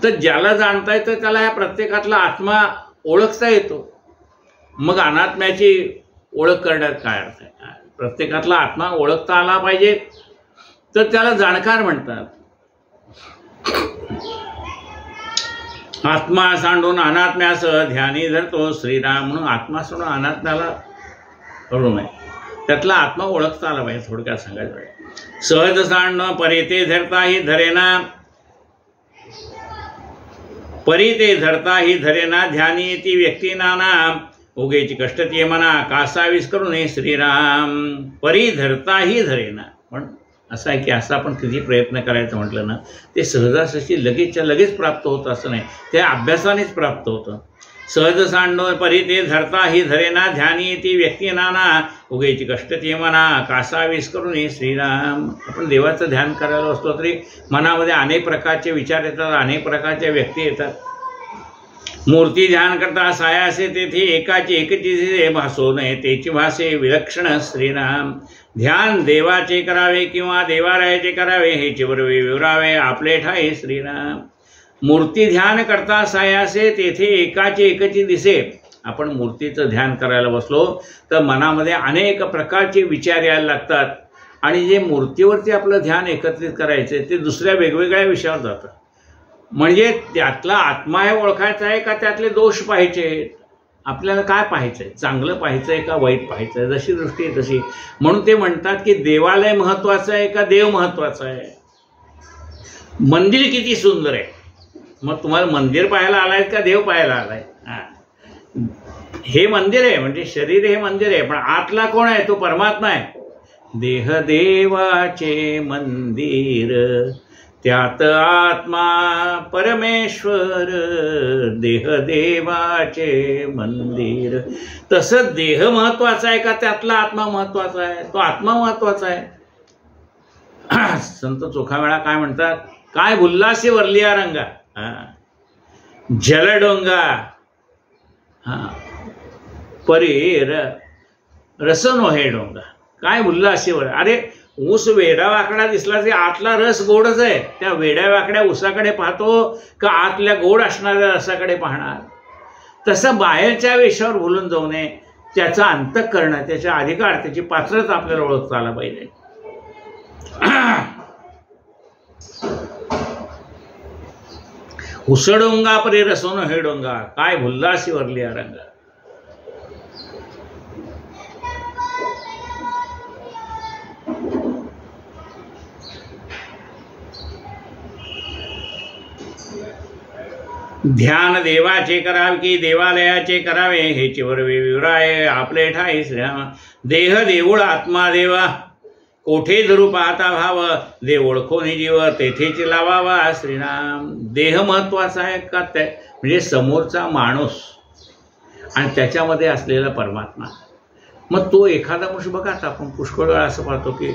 तर ज्याला जाणता येतं त्याला ह्या प्रत्येकातला आत्मा ओळखता येतो. मग अनात्म्याची ओळख करण्यात काय अर्थ आहे? प्रत्येकातला आत्मा ओळखता आला पाहिजे तर त्याला जाणकार म्हणतात. आत्मा सांडून अनात्म्यासह ध्यानी धरतो श्रीराम. म्हणून आत्मा सांडून अनात्म्याला करू नये, त्यातला आत्मा ओळखता आला पाहिजे. थोडक्यात सांगायचं पाहिजे. सहज सांडणं परिते धरता ही धरेना, परिते धरता ही धरेना ध्यानी ती व्यक्ती नाना उगेची कष्ट ते मना कासावीस करू नये श्रीराम. परी धरता ही धरेना. पण असं आहे की असं आपण किती प्रयत्न करायचं म्हटलं ना ते सहजासहजी लगेचच्या लगेच प्राप्त होतं असं नाही, ते अभ्यासानेच प्राप्त होतं. सहज सांडणं परी ते धरता ही धरेना ध्यानी ती व्यक्ती नाना उगेची कष्ट ते मना कासावीस करू नये श्रीराम. आपण देवाचं ध्यान करायला असतो तरी मनामध्ये अनेक प्रकारचे विचार येतात, अनेक प्रकारच्या व्यक्ती येतात. मूर्ती ध्यान करता सायासे तेथे एकाची एकची भासो नये तेची भासे विलक्षण श्रीराम. ध्यान देवाचे करावे किंवा देवारायाचे करावे हे चिवरवे विवरावे आपले ठाई श्रीराम. मूर्ती ध्यान करता सायासे तेथे एकाची एकची दिसे. आपण मूर्तीचं ध्यान करायला बसलो तर मनामध्ये अनेक प्रकारचे विचार यायला लागतात आणि जे मूर्तीवरती आपलं ध्यान एकत्रित करायचे ते दुसऱ्या वेगवेगळ्या विषयावर जातं. म्हणजे त्यातला आत्मा हे ओळखायचा आहे का त्यातले दोष पाहायचे, आपल्याला काय पाहायचं आहे, चांगलं पाहायचं आहे का वाईट पाहायचं आहे, जशी दृष्टी आहे तशी. म्हणून ते म्हणतात की देवालय महत्त्वाचं आहे का देव महत्त्वाचा आहे. मंदिर किती सुंदर आहे, मग तुम्हाला मंदिर पाहायला आलाय का देव पाहायला आलाय. हे मंदिर आहे म्हणजे शरीर हे मंदिर आहे, पण आतला कोण आहे, तो परमात्मा आहे. देह देवाचे मंदिर त्यात आत्मा परमेश्वर, देह देवाचे मंदिर. तसं देह महत्वाचा आहे का त्यातला आत्मा महत्वाचा आहे, तो आत्मा महत्वाचा आहे. संत चोखामेळा काय म्हणतात, काय भुल्लासी वरलिया रंगा जलडोंगा परी रसनो हे डोंगा. काय भुल्लासी वर, अरे ऊस वेडा वाकडा दिसला तरी आतला रस गोडच आहे. त्या वेड्या वाकड्या ऊसाकडे पाहतो का आतल्या गोड असणाऱ्या रसाकडे पाहणार. तसं बाहेरच्या विषयावर भुलून जाऊ नये, त्याचा अंतःकरण त्याचा अधिकार त्याची पात्रता आपल्याला ओळखता आला पाहिजे. उसडोंगा परी रसोन हे डोंगा काय भुल्लासी वरली रंगा. ध्यान देवाचे करावे की देवालयाचे करावे हे चिवरवे विवराय आपले ठाई श्रीराम. देह देऊळ आत्मा देवा कोठे धरू पाहता भाव, देव ओळखोनी जीव तेथेच लावावा श्रीराम. देह महत्वाचा आहे का ते म्हणजे समोरचा माणूस आणि त्याच्यामध्ये असलेला परमात्मा. मग तो एखादा माणूस बघा, आता आपण पुष्कळ वेळा असं पाहतो की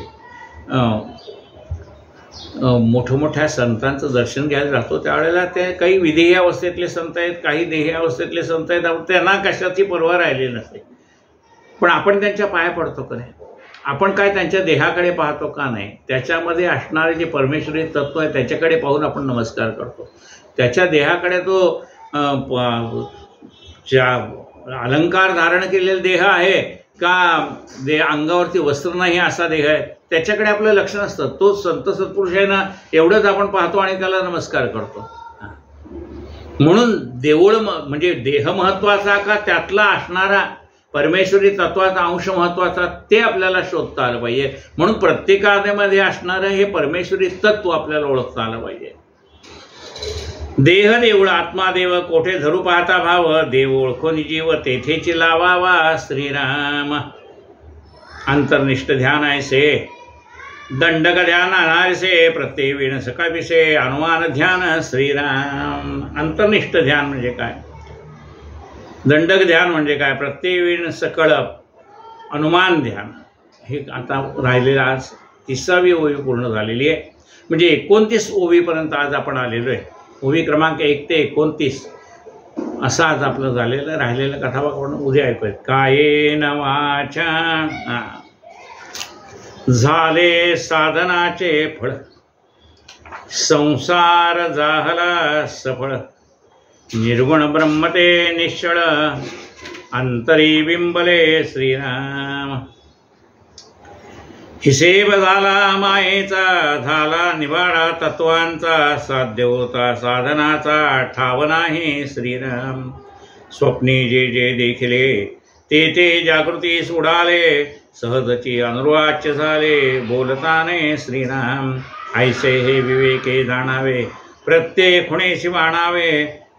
मोठमोठ्या संतांचं दर्शन घ्यायला जातो त्यावेळेला ते काही विदेही अवस्थेतले संत आहेत, काही देही अवस्थेतले संत आहेत, त्यांना कशाची पर्वा राहिली नसते. पण आपण त्यांच्या पाया पडतो का नाही, आपण काय त्यांच्या देहाकडे पाहतो का नाही, त्याच्यामध्ये असणारे जे परमेश्वरी तत्व आहे त्याच्याकडे पाहून आपण नमस्कार करतो. त्याच्या देहाकडे तो अलंकार धारण केलेला देह आहे का अंगावरती वस्त्र नाही असा देह आहे, त्याच्याकडे आपलं लक्ष नसतं. तो संत सत्पुरुष आहे ना एवढंच आपण पाहतो आणि त्याला नमस्कार करतो. म्हणून देऊळ म्हणजे देह महत्वाचा का त्यातला असणारा परमेश्वरी तत्वाचा अंश महत्वाचा ते आपल्याला शोधता आलं पाहिजे. म्हणून प्रत्येकामध्ये असणारं हे परमेश्वरी तत्व आपल्याला ओळखता आलं पाहिजे. देह देऊळ आत्मा देव कोठे धरू पाहता भाव, देव ओळखोनी जीव तेथेची लावावा श्रीराम. अंतर्निष्ठ ध्यान ऐसे दंडक ध्यान अनारसे प्रत्येक वेळ सकाळविषे अनुमान ध्यान श्रीराम. अंतर्निष्ठ ध्यान म्हणजे काय, दंडक ध्यान म्हणजे काय, प्रत्येक वेळ सकळ अनुमान ध्यान. हे आता राहिलेलं आज 30वी ओवी पूर्ण झालेली आहे. म्हणजे 29 ओवीपर्यंत आज आपण आलेलो आहे. ओवी क्रमांक 1 ते 29 असं आज आपलं झालेलं. राहिलेलं कथावाक आपण उद्या ऐकूयात. कायेन वाचा झाले साधनाचे फळ, संसार जाहला सफळ, निर्गुण ब्रह्मते निश्चळ, अंतरी बिंबले श्रीराम. हिसेब झाला मायेचा, झाला निवाडा तत्वांचा, साध्य होता साधनाचा, ठाव नाही श्रीराम. स्वप्नी जे जे देखिले ते ते जागृतीस उडाले, सहजची अनुवाच्य झाले बोलताने श्रीराम. ऐसे हे विवेके जाणावे, प्रत्येक खुणेशी मानावे,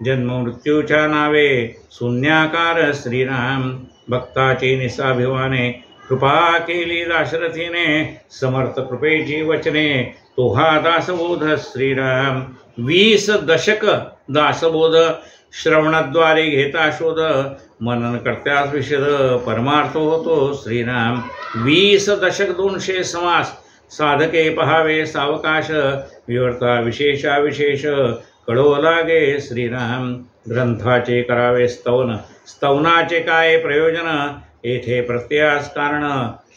जन्म मृत्यूच्या नावे शून्याकार श्रीराम. भक्ताची निसाभिवाने कृपा केली दाशरथीने, समर्थ कृपेची वचने तो हा दासबोध श्रीराम. 20 दशक दासबोध, श्रवणाद्वारे घेता शोध, मनन करत्यास विशद, परमार्थ होतो श्रीराम. 20 दशक 200 समास, साधके पहावे सावकाश, विवर्ता विशेषाविशेष कळो लागे श्रीराम. ग्रंथाचे करावे स्तवन, स्तवनाचे काय प्रयोजन, येथे प्रत्ययास कारण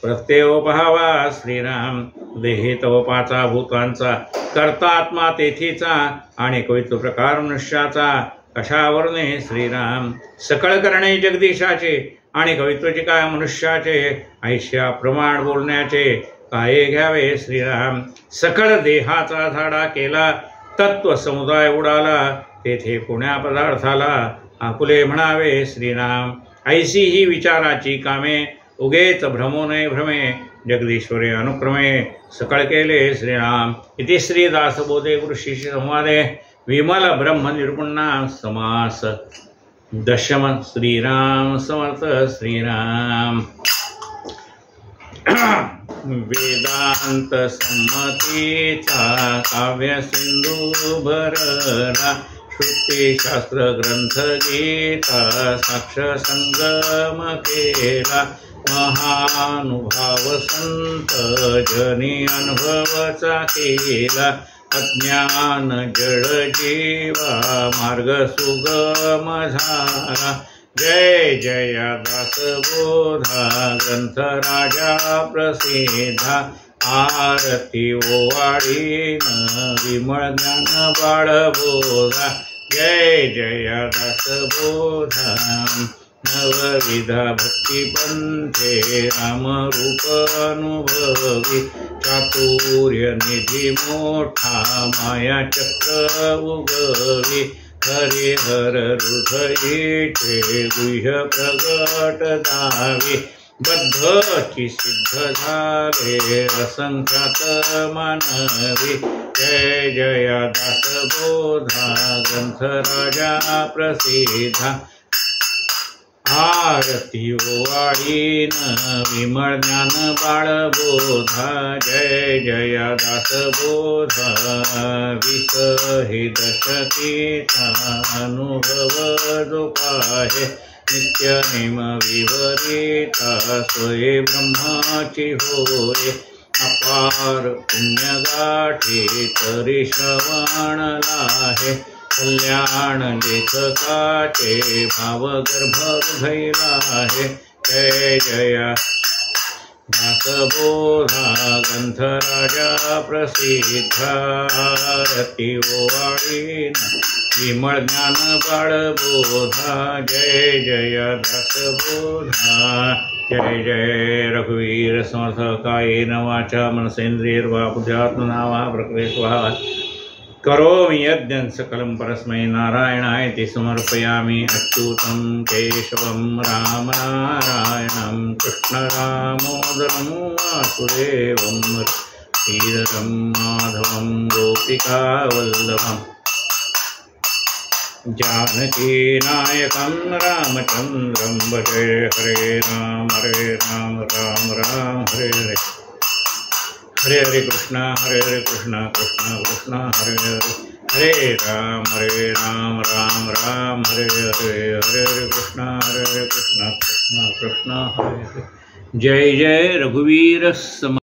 प्रत्यय पहावा श्रीराम. देहे तव पाचा भूतांचा, कर्ता आत्मा तेथीचा, आणि कवित्व प्रकार मनुष्याचा, कशावरणे श्रीराम. सकळ करणे जगदीशाचे, आणि कवित्वचे काय मनुष्याचे, ऐश्या प्रमाण बोलण्याचे काय घ्यावे श्रीराम. सकळ देहाचा झाडा केला, तत्व समुदाय उडाला, तेथे पुण्या पदार्थाला आपुले म्हणावे श्रीराम. ऐसी ही विचाराची कामे, उगेच भ्रमो नये भ्रमे, जगदीश्वरे अनुक्रमे सकळ केले श्रीराम. इति श्री दासबोधे गुरुशिष्य संवादे विमल ब्रह्म निर्गुणा समास दशम. श्रीराम समर्थ श्रीराम. वेदांत संमतीचा काव्य सिंधू भरला, श्रुतिशास्त्र ग्रंथ गीता साक्ष संगम केला, महानुभाव संत जनी अनुभवचा केला, अज्ञान जड जीवा मार्ग सुगम झाला. जय जय दासबोधा ग्रंथ राजा प्रसिद्धा, आरती ओवाळीन विमळ ज्ञान बाळबोधा. जय जय दासबोधा नवविधा भक्ती पंथे, रामरूप अनुभवी, चातुर्य निधी मोठा माया चक्र उगवी, हरिहर हृदयीचे गुह्य प्रगट दावे, बद्धची सिद्ध झाले असंख्यात मानवी. जय जय दासबोधा ग्रंथ राजा प्रसिद्धा, आरती ओवाळीन विमळ ज्ञान बाळबोधा. जय जय दासबोधा 20 दशकीचा अनुभव जो पाहे, नित्य नेम विवरिता सोये ब्रह्माची होय. अपार पुण्य गाठी तरी श्रवण लाहे, कल्याण लेखकाचे भाव गर्भ हृदयला आहे. जय जय दासबोधा ग्रंथ राजा प्रसिद्धा, आरती ओवाळीन विमळ ज्ञान बाळबोधा. जय जय दासबोधा. जय जय रघुवीर समर्थ कायेन वाचा मनसेंद्रियर्वा बुद्ध्यात्मना वा प्रकृते स्वभावात् करोमि यज्ञं सकलं परस्मै नारायणाय समर्पयामि. अच्युतं केशवं राम नारायणं कृष्ण दामोदरं वासुदेवं श्रीधरं माधवं गोपिकावल्लभम् जानकी नायकं रामचन्द्रं भजे. हरे राम राम राम हरे हरे. हरे हरे कृष्णा कृष्णा कृष्णा हरे हरे. हरे राम राम राम हरे हरे. हरे हरे कृष्णा कृष्णा कृष्णा हरे हरे. जय जय रघुवीर सम